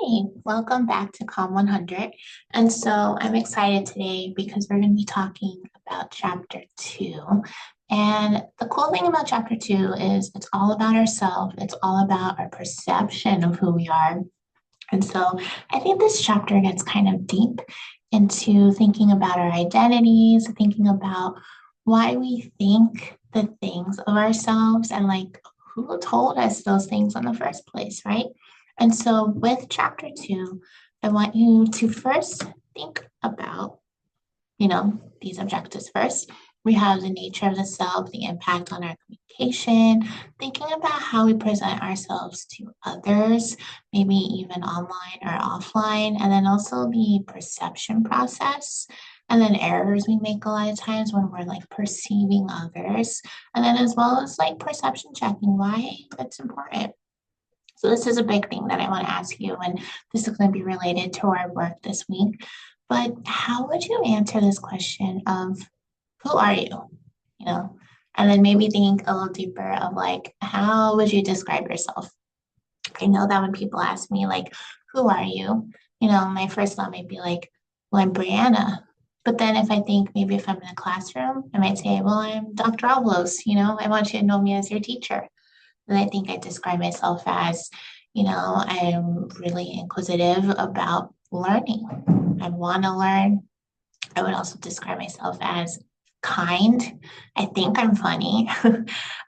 Hey, welcome back to COM100. And so I'm excited today because we're going to be talking about chapter two. And the cool thing about chapter two is it's all about ourselves, it's all about our perception of who we are. And so I think this chapter gets kind of deep into thinking about our identities, thinking about why we think the things of ourselves and like who told us those things in the first place, right? And so with chapter two, I want you to first think about these objectives first. We have the nature of the self, the impact on our communication, thinking about how we present ourselves to others, maybe even online or offline, and then also the perception process. And then errors we make a lot of times when we're like perceiving others. And then as well as like perception checking, why that's important. So this is a big thing that I want to ask you, and this is going to be related to our work this week. But how would you answer this question of who are you? You know, and then maybe think a little deeper of like, how would you describe yourself? I know that when people ask me like, who are you? My first thought might be like, well, I'm Brianna. But then if I think maybe if I'm in a classroom, I might say, well, I'm Dr. Avlos, I want you to know me as your teacher. And I think I describe myself as, I'm really inquisitive about learning. I want to learn. I would also describe myself as kind. I think I'm funny.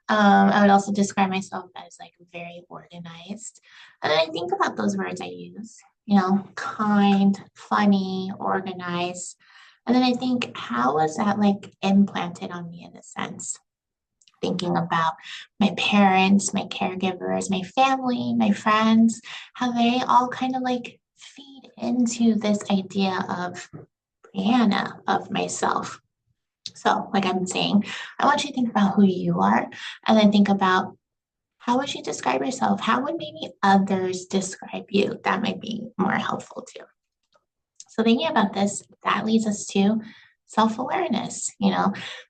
I would also describe myself as like very organized. And then I think about those words I use, kind, funny, organized. And then I think, how was that like implanted on me in a sense? Thinking about my parents, my caregivers, my family, my friends, how they all kind of like feed into this idea of Brianna, of myself. So, like I'm saying, I want you to think about who you are and then think about how would you describe yourself? How would maybe others describe you? That might be more helpful too. So thinking about this, that leads us to self-awareness.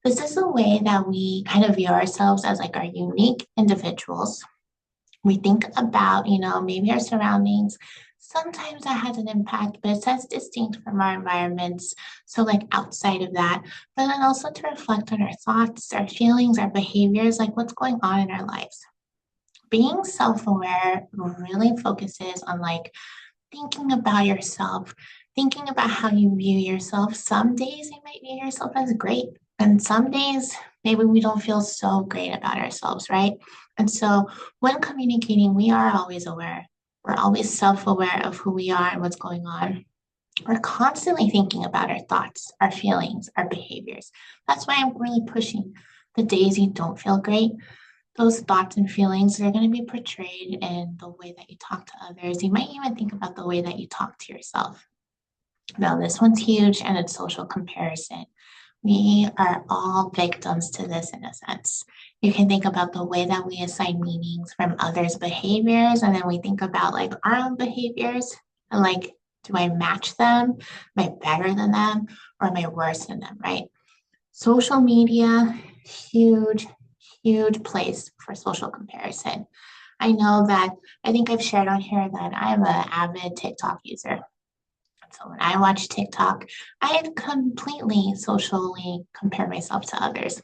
This is a way that we kind of view ourselves as like our unique individuals. We think about, maybe our surroundings. Sometimes that has an impact, but it says distinct from our environments. So like outside of that, but then also to reflect on our thoughts, our feelings, our behaviors, like what's going on in our lives. Being self-aware really focuses on like thinking about yourself, thinking about how you view yourself. Some days you might view yourself as great, and some days maybe we don't feel so great about ourselves, right? And so when communicating, we are always aware. We're always self aware of who we are and what's going on. We're constantly thinking about our thoughts, our feelings, our behaviors. That's why I'm really pushing the days you don't feel great. Those thoughts and feelings are going to be portrayed in the way that you talk to others. You might even think about the way that you talk to yourself. Now, this one's huge and it's social comparison. We are all victims to this in a sense. You can think about the way that we assign meanings from others' behaviors, and then we think about like our own behaviors and like, do I match them? Am I better than them? Or am I worse than them, right? Social media, huge, huge place for social comparison. I know that I think I've shared on here that I'm an avid TikTok user. So when I watch TikTok, I completely socially compare myself to others.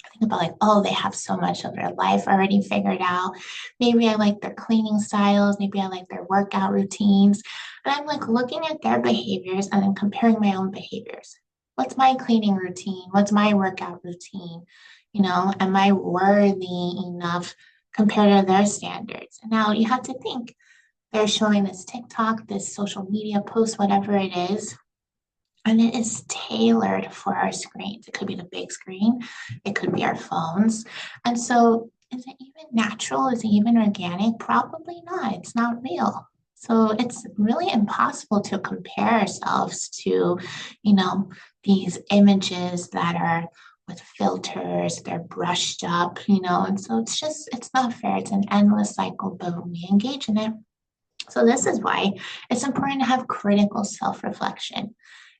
I think about like, oh, they have so much of their life already figured out. Maybe I like their cleaning styles. Maybe I like their workout routines. And I'm like looking at their behaviors and then comparing my own behaviors. What's my cleaning routine? What's my workout routine? Am I worthy enough compared to their standards? And now you have to think they're showing this TikTok, this social media post, whatever it is, and it is tailored for our screens. It could be the big screen, it could be our phones. And so, is it even natural? Is it even organic? Probably not. It's not real. So, it's really impossible to compare ourselves to, these images that are with filters, they're brushed up, and so it's not fair. It's an endless cycle, but we engage in it. So, this is why it's important to have critical self reflection.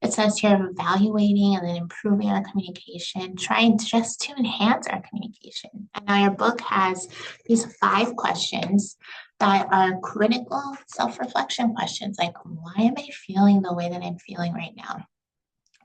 It says here evaluating and then improving our communication, trying just to enhance our communication. And now your book has these 5 questions that are critical self-reflection questions, like why am I feeling the way that I'm feeling right now?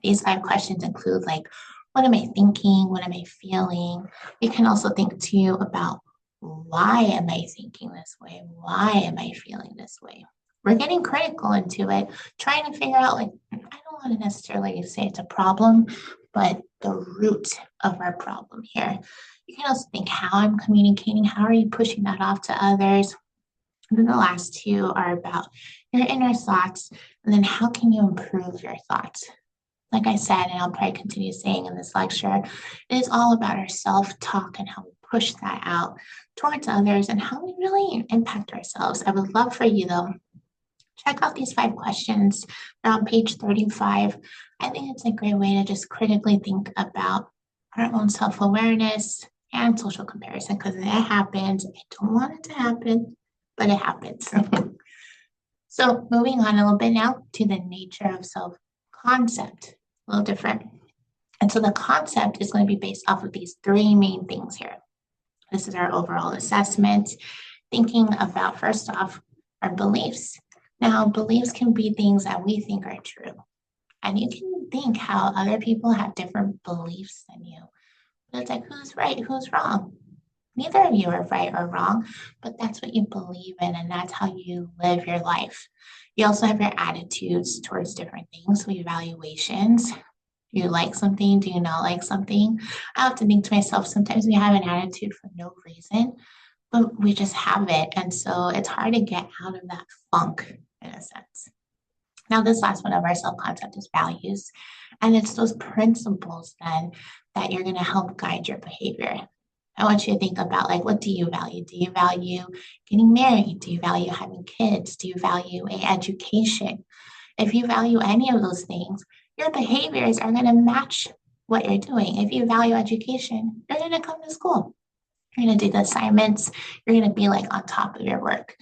These 5 questions include like, what am I thinking? What am I feeling? You can also think too about why am I thinking this way? Why am I feeling this way? We're getting critical into it, trying to figure out like, I don't want to necessarily say it's a problem, but the root of our problem here. You can also think how I'm communicating, how are you pushing that off to others? And then the last 2 are about your inner thoughts, and then how can you improve your thoughts? Like I said, and I'll probably continue saying in this lecture, it is all about our self-talk and how we push that out towards others and how we really impact ourselves. I would love for you though, check out these 5 questions. They're on page 35. I think it's a great way to just critically think about our own self-awareness and social comparison because it happens. I don't want it to happen, but it happens. So moving on a little bit now to the nature of self-concept, a little different. And so the concept is going to be based off of these 3 main things here. This is our overall assessment, thinking about, first off, our beliefs. Now, beliefs can be things that we think are true. And you can think how other people have different beliefs than you. But it's like, who's right, who's wrong? Neither of you are right or wrong, but that's what you believe in, and that's how you live your life. You also have your attitudes towards different things, so evaluations. Do you like something? Do you not like something? I have to think to myself, sometimes we have an attitude for no reason, but we just have it. And so it's hard to get out of that funk in a sense. Now, this last one of our self concept is values. And it's those principles then that you're going to help guide your behavior. I want you to think about like, what do you value? Do you value getting married? Do you value having kids? Do you value an education? If you value any of those things, your behaviors are going to match what you're doing. If you value education, you're going to come to school. You're going to do the assignments. You're going to be like on top of your work.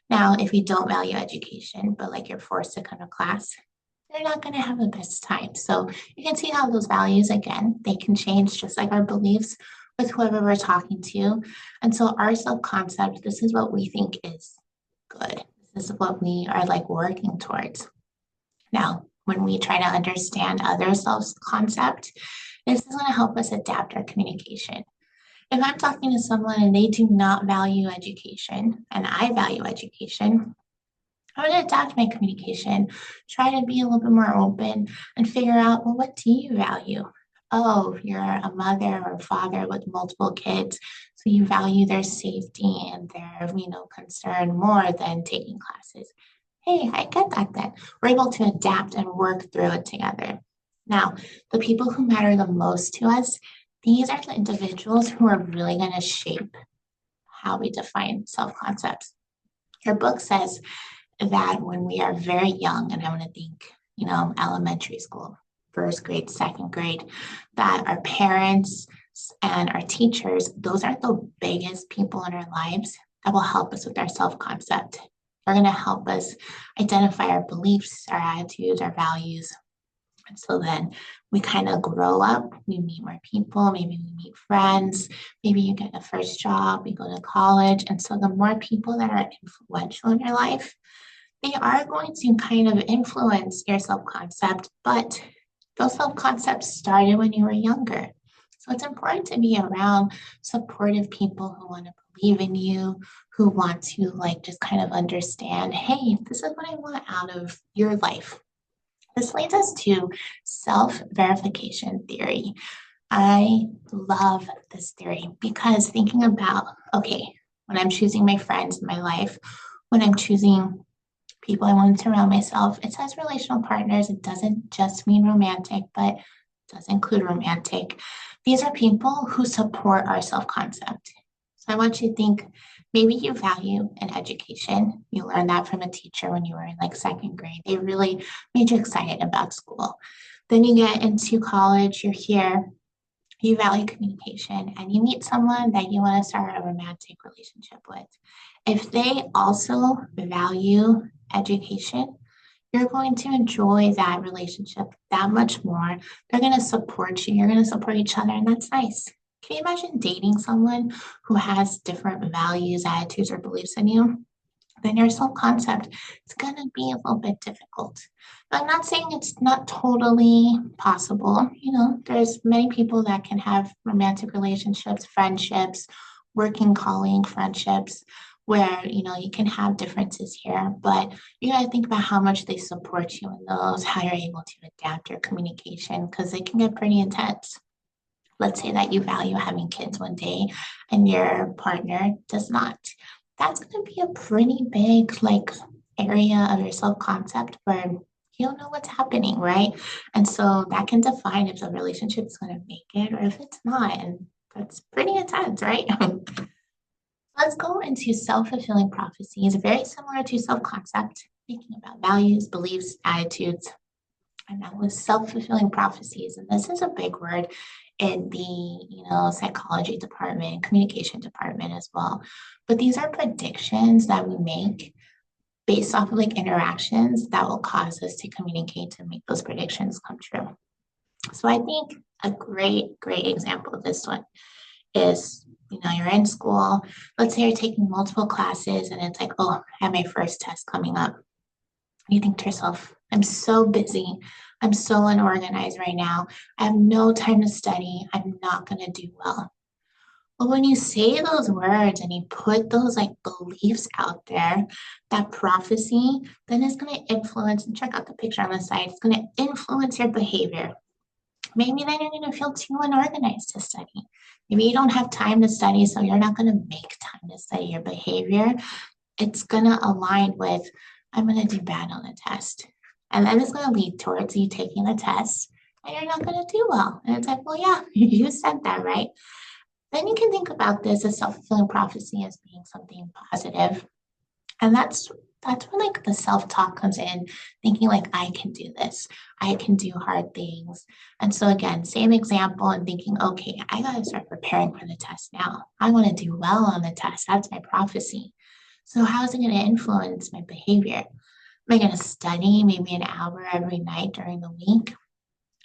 Now, if you don't value education, but like you're forced to come to class, you're not going to have the best time. So you can see how those values, again, they can change just like our beliefs with whoever we're talking to. And so our self-concept, this is what we think is good. This is what we are like working towards. Now, when we try to understand other self-concept, this is going to help us adapt our communication. If I'm talking to someone and they do not value education and I value education, I'm going to adapt my communication, try to be a little bit more open and figure out, well, what do you value? Oh, you're a mother or a father with multiple kids, so you value their safety and their, concern more than taking classes. Hey, I get that then. We're able to adapt and work through it together. Now, the people who matter the most to us, these are the individuals who are really going to shape how we define self-concepts. Your book says that when we are very young, and I want to think, elementary school, first grade, second grade, that our parents and our teachers, those are the biggest people in our lives that will help us with our self-concept. They're going to help us identify our beliefs, our attitudes, our values. And so then we kind of grow up, we meet more people, maybe we meet friends, maybe you get a first job, we go to college. And so the more people that are influential in your life, they are going to kind of influence your self-concept, but those self-concepts started when you were younger. So it's important to be around supportive people who want to believe in you, who want to like just kind of understand, hey, this is what I want out of your life. This leads us to self-verification theory. I love this theory because thinking about, okay, when I'm choosing my friends in my life, when I'm choosing people I want to surround myself, it says relational partners. It doesn't just mean romantic, but it does include romantic. These are people who support our self-concept. So I want you to think, maybe you value an education. You learned that from a teacher when you were in like second grade. They really made you excited about school. Then you get into college, you're here, you value communication, and you meet someone that you want to start a romantic relationship with. If they also value education, you're going to enjoy that relationship that much more. They're going to support you. You're going to support each other, and that's nice. Can you imagine dating someone who has different values, attitudes, or beliefs than you? Then your self concept is going to be a little bit difficult. I'm not saying it's not totally possible. There's many people that can have romantic relationships, friendships, working calling friendships, where you can have differences here, but you got to think about how much they support you in those, how you're able to adapt your communication because they can get pretty intense. Let's say that you value having kids one day and your partner does not. That's going to be a pretty big area of your self-concept where you don't know what's happening, right? And so that can define if the relationship is going to make it or if it's not. And that's pretty intense, right? Let's go into self-fulfilling prophecies, very similar to self-concept, thinking about values, beliefs, attitudes, and that was self-fulfilling prophecies. And this is a big word in the psychology department, communication department as well. But these are predictions that we make based off of interactions that will cause us to communicate to make those predictions come true. So I think a great example of this one is you're in school. Let's say you're taking multiple classes and it's like, oh, I have my first test coming up. You think to yourself, I'm so busy. I'm so unorganized right now. I have no time to study. I'm not going to do well. But when you say those words and you put those beliefs out there, that prophecy, then it's going to influence, and check out the picture on the side, it's going to influence your behavior. Maybe then you're going to feel too unorganized to study. Maybe you don't have time to study, so you're not going to make time to study your behavior. It's going to align with, I'm going to do bad on the test. And then it's going to lead towards you taking the test and you're not going to do well. And it's like, well, yeah, you said that, right? Then you can think about this as self-fulfilling prophecy as being something positive. And that's when the self-talk comes in, thinking I can do this, I can do hard things. And so again, same example and thinking, okay, I gotta start preparing for the test now. I want to do well on the test. That's my prophecy. So how is it going to influence my behavior? Am I going to study maybe an hour every night during the week?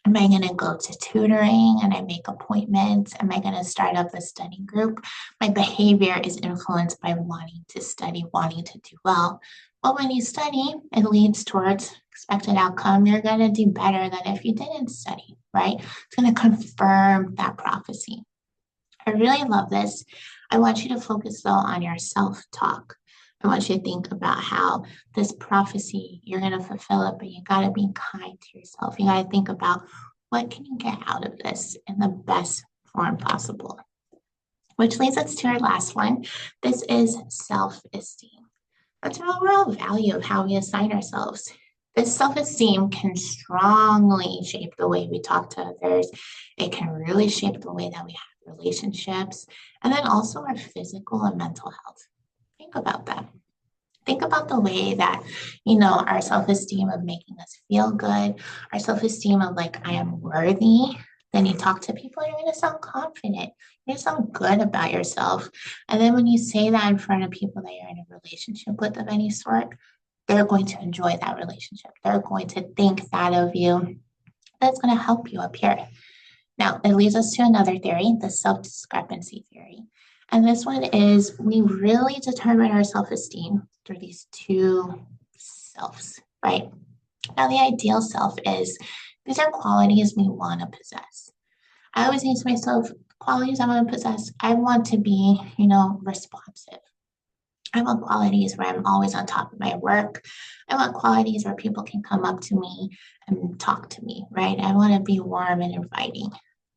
Am I going to go to tutoring and I make appointments? Am I going to start up a study group? My behavior is influenced by wanting to study, wanting to do well. Well, when you study, it leads towards expected outcome. You're going to do better than if you didn't study, right? It's going to confirm that prophecy. I really love this. I want you to focus though on your self-talk. I want you to think about how this prophecy, you're going to fulfill it, but you got to be kind to yourself. You got to think about what can you get out of this in the best form possible. Which leads us to our last one. This is self-esteem. That's our overall value of how we assign ourselves. This self-esteem can strongly shape the way we talk to others. It can really shape the way that we have relationships, and then also our physical and mental health. Think about that. Think about the way that, our self-esteem of making us feel good, our self-esteem of I am worthy. Then you talk to people, you're going to sound confident. You're going to sound good about yourself. And then when you say that in front of people that you're in a relationship with of any sort, they're going to enjoy that relationship. They're going to think that of you. That's going to help you up here. Now, it leads us to another theory, the self-discrepancy theory. And this one is we really determine our self-esteem through these two selves, right? Now, the ideal self is these are qualities we want to possess. I always think to myself, qualities I want to possess, I want to be, responsive. I want qualities where I'm always on top of my work. I want qualities where people can come up to me and talk to me, right? I want to be warm and inviting.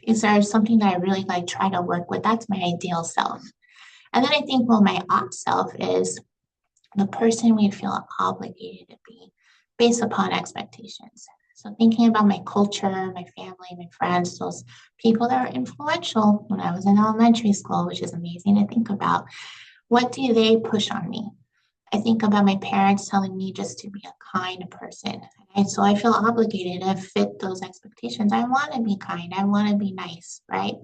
These are something that I really try to work with. That's my ideal self. And then I think, well, my opt self is the person we feel obligated to be based upon expectations. So thinking about my culture, my family, my friends, those people that are influential when I was in elementary school, which is amazing to think about. What do they push on me? I think about my parents telling me just to be a kind person. And so I feel obligated to fit those expectations. I want to be kind. I want to be nice, right?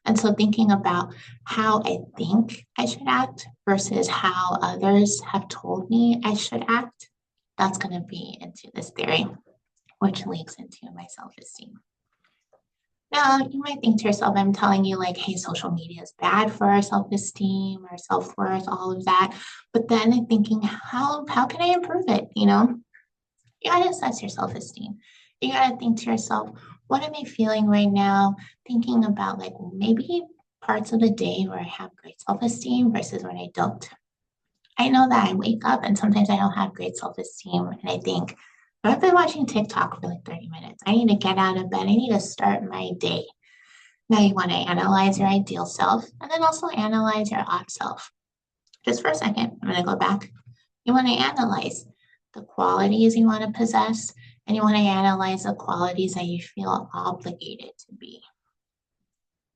And so thinking about how I think I should act versus how others have told me I should act. that's going to be into this theory, which links into my self-esteem. Now, you might think to yourself, I'm telling you, like, hey, social media is bad for our self-esteem, our self-worth, all of that. But then I'm thinking, how can I improve it? You gotta assess your self-esteem. You gotta think to yourself, what am I feeling right now? Thinking about like maybe parts of the day where I have great self-esteem versus when I don't. I know that I wake up and sometimes I don't have great self-esteem and I think, I've been watching TikTok for like 30 minutes. I need to get out of bed. I need to start my day. Now you want to analyze your ideal self and then also analyze your odd self. Just for a second, I'm going to go back. You want to analyze the qualities you want to possess, and you want to analyze the qualities that you feel obligated to be.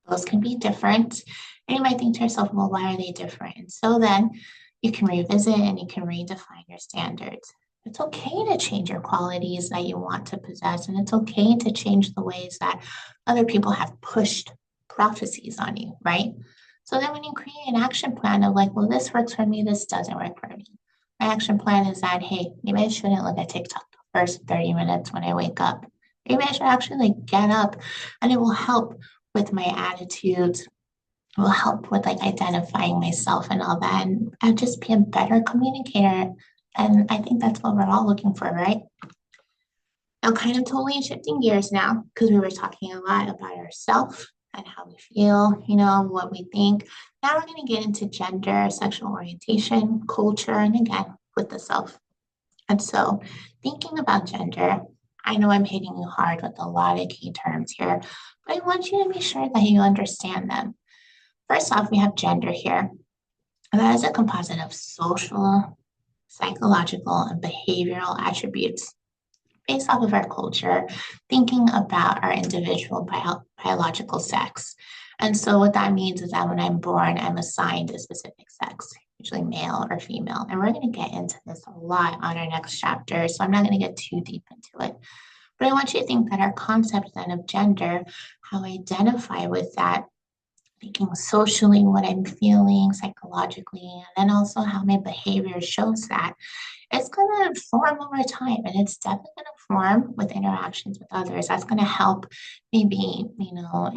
Those can be different. And you might think to yourself, well, why are they different? And so then you can revisit and you can redefine your standards. It's okay to change your qualities that you want to possess, and it's okay to change the ways that other people have pushed prophecies on you, right? So then when you create an action plan of like, well, this works for me, this doesn't work for me. My action plan is that, hey, maybe I shouldn't look at TikTok the first 30 minutes when I wake up. Maybe I should actually like get up and it will help with my attitudes, will help with like identifying myself and all that. And I'll just be a better communicator. And I think that's what we're all looking for, right? Now, kind of totally shifting gears now, because we were talking a lot about ourselves and how we feel, what we think. Now we're going to get into gender, sexual orientation, culture, and again, with the self. And so, thinking about gender, I know I'm hitting you hard with a lot of key terms here, but I want you to be sure that you understand them. First off, we have gender here. And that is a composite of social, psychological, and behavioral attributes based off of our culture, thinking about our individual biological sex. And so, what that means is that when I'm born, I'm assigned a specific sex, usually male or female. And we're going to get into this a lot on our next chapter. So, I'm not going to get too deep into it. But I want you to think that our concept then of gender, how I identify with that, thinking socially, what I'm feeling psychologically, and then also how my behavior shows that, it's going to form over time, and it's definitely going to form with interactions with others. That's going to help maybe,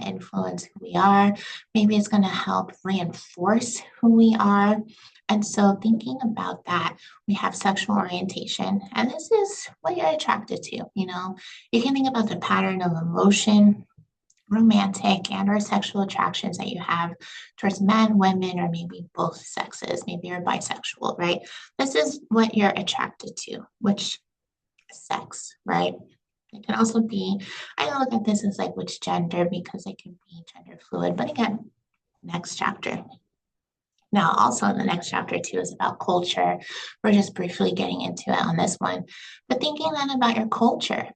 influence who we are. Maybe it's going to help reinforce who we are. And so thinking about that, we have sexual orientation, and this is what you're attracted to. You can think about the pattern of emotion, romantic and or sexual attractions that you have towards men, women, or maybe both sexes. Maybe you're bisexual, right? This is what you're attracted to, which sex, right? It can also be, I look at this as like which gender because it can be gender fluid, but again, next chapter. Now, also in the next chapter too is about culture. We're just briefly getting into it on this one, but thinking then about your culture,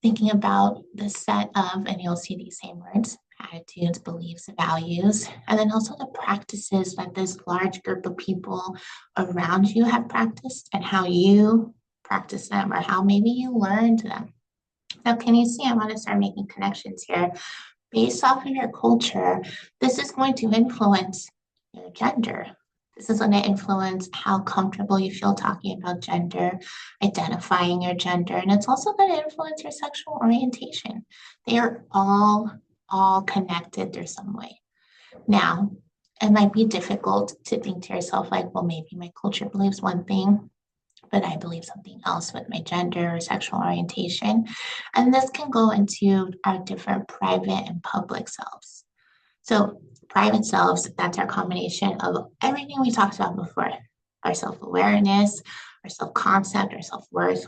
thinking about the set of, and you'll see these same words, attitudes, beliefs, values, and then also the practices that this large group of people around you have practiced and how you practice them or how maybe you learned them. Now, can you see? I want to start making connections here. Based off of your culture, this is going to influence your gender. This is going to influence how comfortable you feel talking about gender, identifying your gender, and it's also going to influence your sexual orientation. They are all connected through some way. Now, it might be difficult to think to yourself like, well, maybe my culture believes one thing, but I believe something else with my gender or sexual orientation. And this can go into our different private and public selves. So private selves, that's our combination of everything we talked about before, our self-awareness, our self-concept, our self-worth,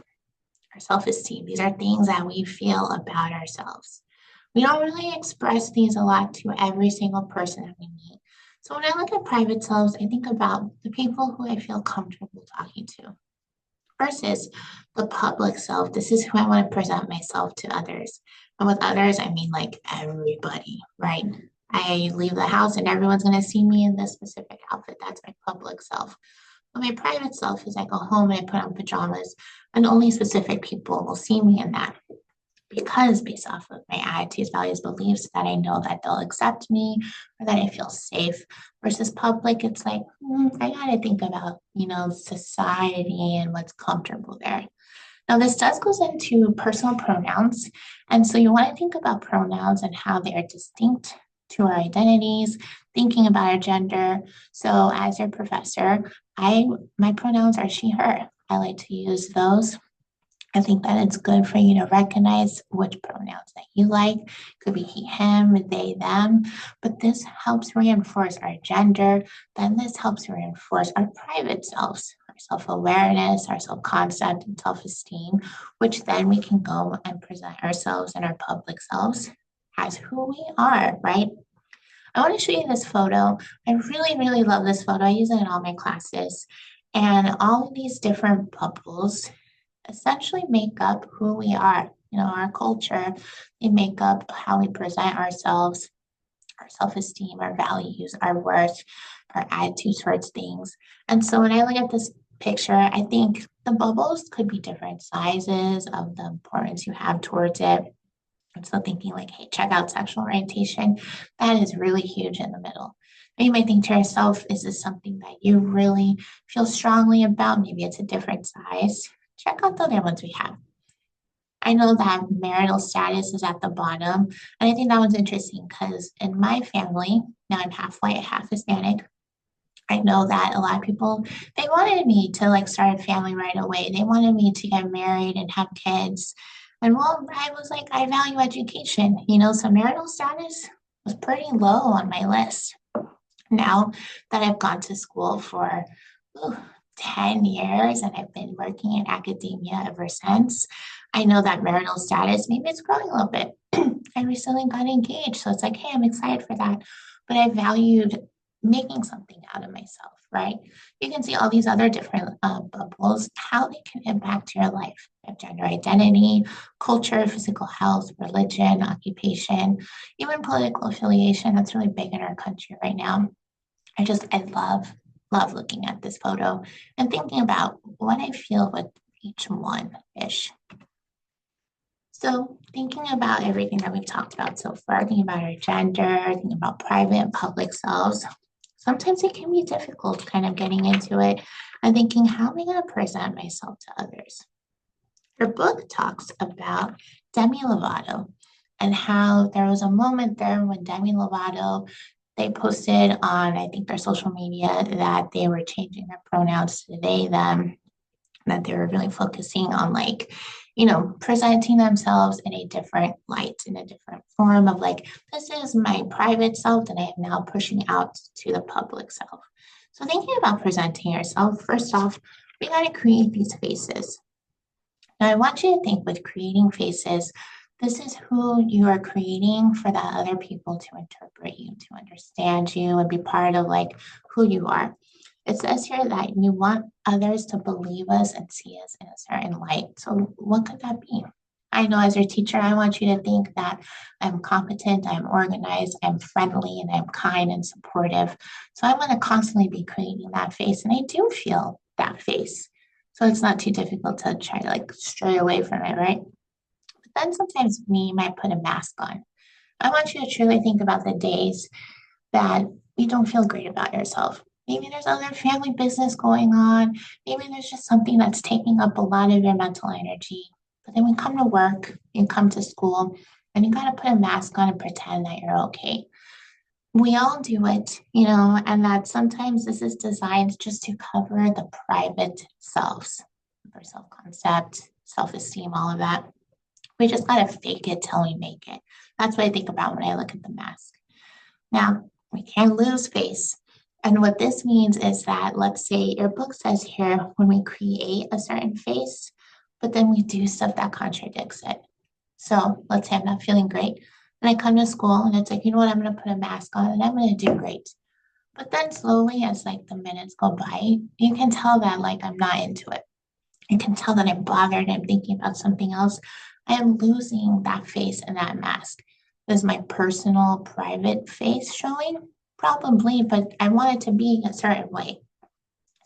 our self-esteem. These are things that we feel about ourselves. We don't really express these a lot to every single person that we meet. So when I look at private selves, I think about the people who I feel comfortable talking to versus the public self. This is who I want to present myself to others. And with others, I mean like everybody, right? I leave the house and everyone's going to see me in this specific outfit. That's my public self. But my private self is I go home and I put on pajamas and only specific people will see me in that. because based off of my attitudes, values, beliefs, that I know that they'll accept me or that I feel safe. Versus public, it's like, I gotta think about, society and what's comfortable there. Now, this does goes into personal pronouns. And so you want to think about pronouns and how they are distinct to our identities, thinking about our gender. So as your professor, my pronouns are she, her. I like to use those. I think that it's good for you to recognize which pronouns that you like. Could be he, him, they, them. But this helps reinforce our gender. Then this helps reinforce our private selves, our self-awareness, our self-concept, and self-esteem, which then we can go and present ourselves and our public selves as who we are, right? I want to show you this photo. I really, really love this photo. I use it in all my classes. And all of these different bubbles essentially make up who we are. Our culture, they make up how we present ourselves, our self-esteem, our values, our worth, our attitude towards things. And so when I look at this picture, I think the bubbles could be different sizes of the importance you have towards it. I'm still thinking like, hey, check out sexual orientation. That is really huge in the middle. And you might think to yourself, is this something that you really feel strongly about? Maybe it's a different size. Check out the other ones we have. I know that marital status is at the bottom. And I think that one's interesting because in my family, now I'm half white, half Hispanic. I know that a lot of people, they wanted me to like start a family right away. They wanted me to get married and have kids. And well, I was like, I value education, so marital status was pretty low on my list. Now that I've gone to school for ooh, 10 years and I've been working in academia ever since, I know that marital status, maybe it's growing a little bit. I recently got engaged. So it's like, hey, I'm excited for that. But I valued making something out of myself, right? You can see all these other different bubbles, how they can impact your life. Gender identity, culture, physical health, religion, occupation, even political affiliation. That's really big in our country right now. I love looking at this photo and thinking about what I feel with each one ish. So, thinking about everything that we've talked about so far, thinking about our gender, thinking about private and public selves, sometimes it can be difficult kind of getting into it and thinking, how am I going to present myself to others? Her book talks about Demi Lovato and how there was a moment there when Demi Lovato, they posted on, I think, their social media that they were changing their pronouns to they, them, that they were really focusing on like, presenting themselves in a different light, in a different form of like, this is my private self that I am now pushing out to the public self. So thinking about presenting yourself, first off, we got to create these faces. Now I want you to think with creating faces, this is who you are creating for the other people to interpret you, to understand you, and be part of like who you are. It says here that we want others to believe us and see us in a certain light. So, what could that be? I know as your teacher, I want you to think that I'm competent, I'm organized, I'm friendly, and I'm kind and supportive. So, I want to constantly be creating that face, and I do feel that face. So, it's not too difficult to try to like stray away from it, right? But then sometimes we might put a mask on. I want you to truly think about the days that you don't feel great about yourself. Maybe there's other family business going on. Maybe there's just something that's taking up a lot of your mental energy. But then we come to work, you come to school, and you got to put a mask on and pretend that you're okay. We all do it, and that sometimes this is designed just to cover the private selves, for self concept, self esteem, all of that. We just got to fake it till we make it. That's what I think about when I look at the mask. Now, we can't lose face. And what this means is that, let's say your book says here, when we create a certain face, but then we do stuff that contradicts it. So let's say I'm not feeling great. And I come to school and it's like, you know what, I'm going to put a mask on and I'm going to do great. But then slowly, as like the minutes go by, you can tell that like I'm not into it. You can tell that I'm bothered, I'm thinking about something else. I am losing that face and that mask. Is my personal private face showing? Probably, but I want it to be a certain way.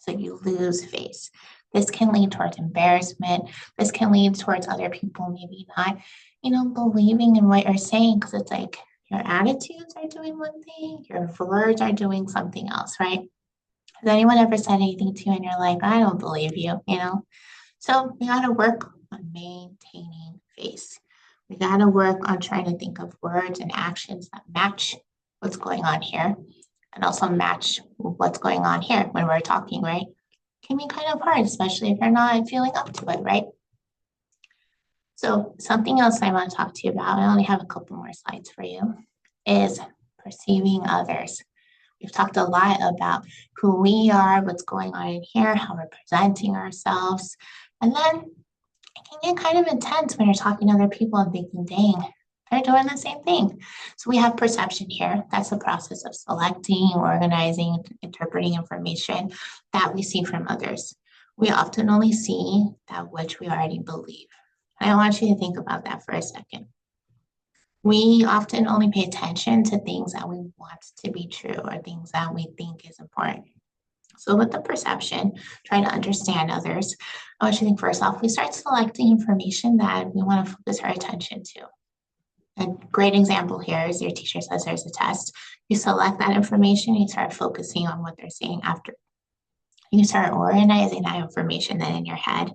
So you lose face. This can lead towards embarrassment. This can lead towards other people maybe not believing in what you're saying because it's like your attitudes are doing one thing, your words are doing something else, right? Has anyone ever said anything to you and you're like, I don't believe you? So we got to work on maintaining face. We got to work on trying to think of words and actions that match what's going on here and also match what's going on here when we're talking, right? Can be kind of hard, especially if you're not feeling up to it, right? So something else I want to talk to you about, I only have a couple more slides for you, is perceiving others. We've talked a lot about who we are, what's going on in here, how we're presenting ourselves. And then it can get kind of intense when you're talking to other people and thinking, dang, they're doing the same thing. So we have perception here. That's the process of selecting, organizing, interpreting information that we see from others. We often only see that which we already believe. I want you to think about that for a second. We often only pay attention to things that we want to be true or things that we think is important. So with the perception, trying to understand others, I want you to think first off, we start selecting information that we want to focus our attention to. A great example here is your teacher says there's a test. You select that information, you start focusing on what they're saying after. You start organizing that information then in your head.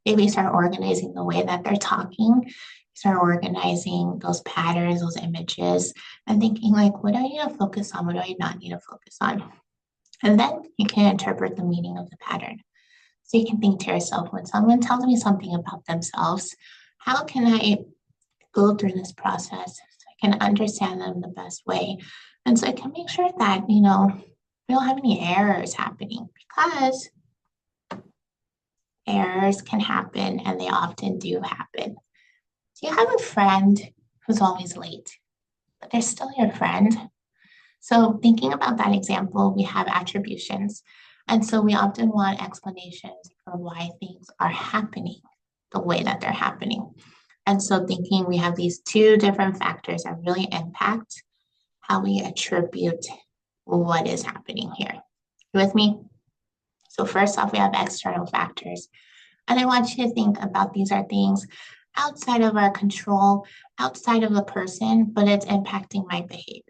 Maybe start organizing the way that they're talking. Start organizing those patterns, those images, and thinking like, what do I need to focus on? What do I not need to focus on? And then you can interpret the meaning of the pattern. So you can think to yourself, when someone tells me something about themselves, how can I go through this process so I can understand them the best way? And so I can make sure that, we don't have any errors happening because errors can happen and they often do happen. Do you have a friend who's always late, but they're still your friend? So thinking about that example, we have attributions. And so we often want explanations for why things are happening the way that they're happening. And so thinking we have these two different factors that really impact how we attribute what is happening here. You with me? So first off, we have external factors. And I want you to think about these are things outside of our control, outside of a person, but it's impacting my behavior.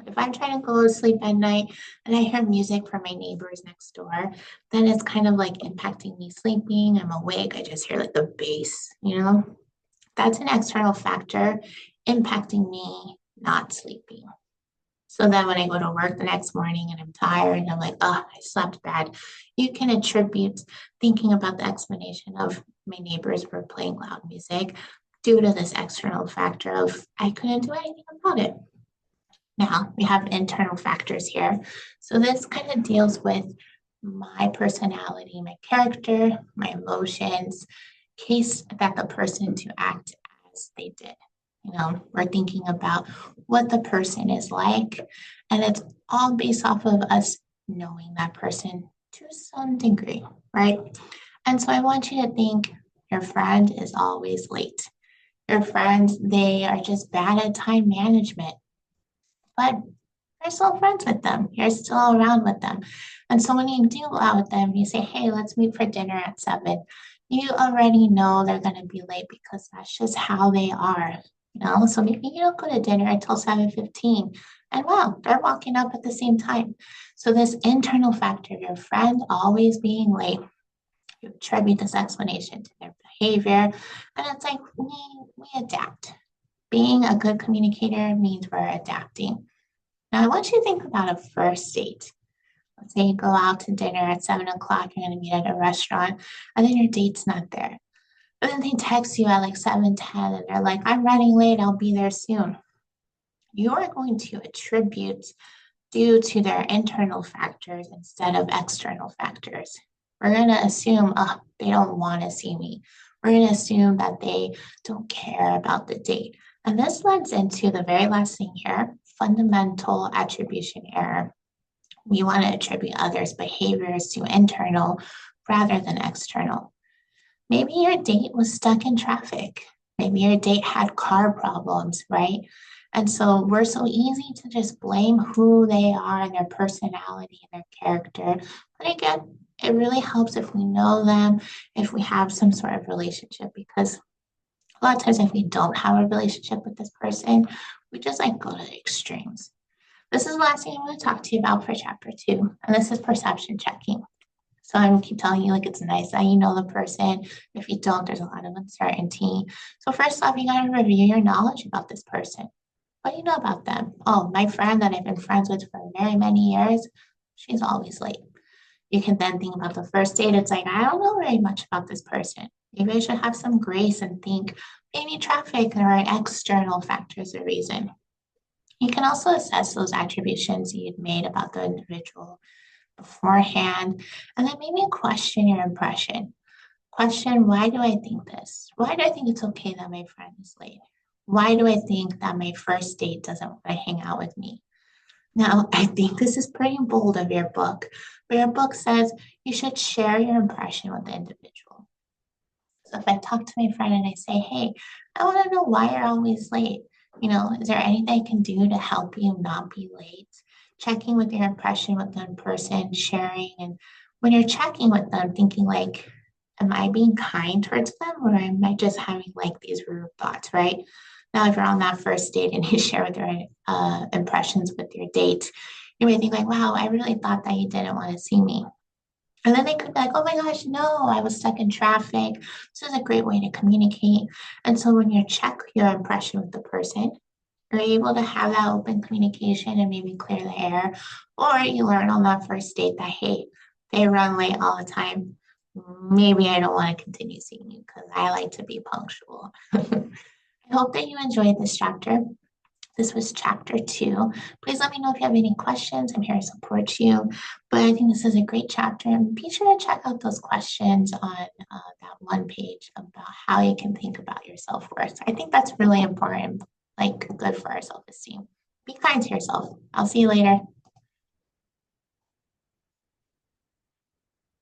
If I'm trying to go to sleep at night and I hear music from my neighbors next door, then it's kind of like impacting me sleeping. I'm awake. I just hear like the bass. That's an external factor impacting me not sleeping. So then when I go to work the next morning and I'm tired and I'm like, oh, I slept bad, you can attribute thinking about the explanation of my neighbors were playing loud music due to this external factor of I couldn't do anything about it. Now we have internal factors here. So this kind of deals with my personality, my character, my emotions, case that the person to act as they did. We're thinking about what the person is like, and it's all based off of us knowing that person to some degree, right? And so I want you to think your friend is always late. Your friends, they are just bad at time management, but you're still friends with them. You're still around with them. And so when you do go out with them, you say, hey, let's meet for dinner at 7. You already know they're going to be late because that's just how they are. So maybe you don't go to dinner until 7:15. And wow, they're walking up at the same time. So this internal factor, your friend always being late, you attribute this explanation to their behavior. And it's like we adapt. Being a good communicator means we're adapting. Now, I want you to think about a first date. Let's say you go out to dinner at 7 o'clock, you're going to meet at a restaurant, and then your date's not there. But then they text you at like 7:10 and they're like, I'm running late, I'll be there soon. You are going to attribute due to their internal factors instead of external factors. We're going to assume, oh, they don't want to see me. We're going to assume that they don't care about the date. And this leads into the very last thing here, fundamental attribution error. We want to attribute others' behaviors to internal rather than external. Maybe your date was stuck in traffic. Maybe your date had car problems, right? And so we're so easy to just blame who they are and their personality and their character. But again, it really helps if we know them, if we have some sort of relationship, because A lot of times, if we don't have a relationship with this person, we just like go to the extremes. This is the last thing I'm going to talk to you about for chapter two, and this is perception checking. So I'm gonna keep telling you like it's nice that you know the person. If you don't, there's a lot of uncertainty. So first off, you gotta review your knowledge about this person. What do you know about them? Oh, my friend that I've been friends with for very many years, she's always late. You can then think about the first date. It's like, I don't know very much about this person. Maybe I should have some grace and think maybe traffic or external factors are reason. You can also assess those attributions you'd made about the individual beforehand, and then maybe question your impression. Question, why do I think this? Why do I think it's okay that my friend is late? Why do I think that my first date doesn't want to hang out with me? Now, I think this is pretty bold of your book, but your book says you should share your impression with the individual. So if I talk to my friend and I say, hey, I want to know why you're always late. Is there anything I can do to help you not be late? Checking with your impression with them person, sharing. And when you're checking with them, thinking like, am I being kind towards them or am I just having like these rude thoughts, right? Now, if you're on that first date and you share with your impressions with your date, you may think like, wow, I really thought that you didn't want to see me. And then they could be like, oh my gosh, no, I was stuck in traffic. This is a great way to communicate. And so when you check your impression with the person, you're able to have that open communication and maybe clear the air. Or you learn on that first date that, hey, they run late all the time. Maybe I don't want to continue seeing you because I like to be punctual. I hope that you enjoyed this chapter. This was chapter two. Please let me know if you have any questions. I'm here to support you. But I think this is a great chapter. And be sure to check out those questions on that one page about how you can think about your self worth. I think that's really important, like good for our self esteem. Be kind to yourself. I'll see you later.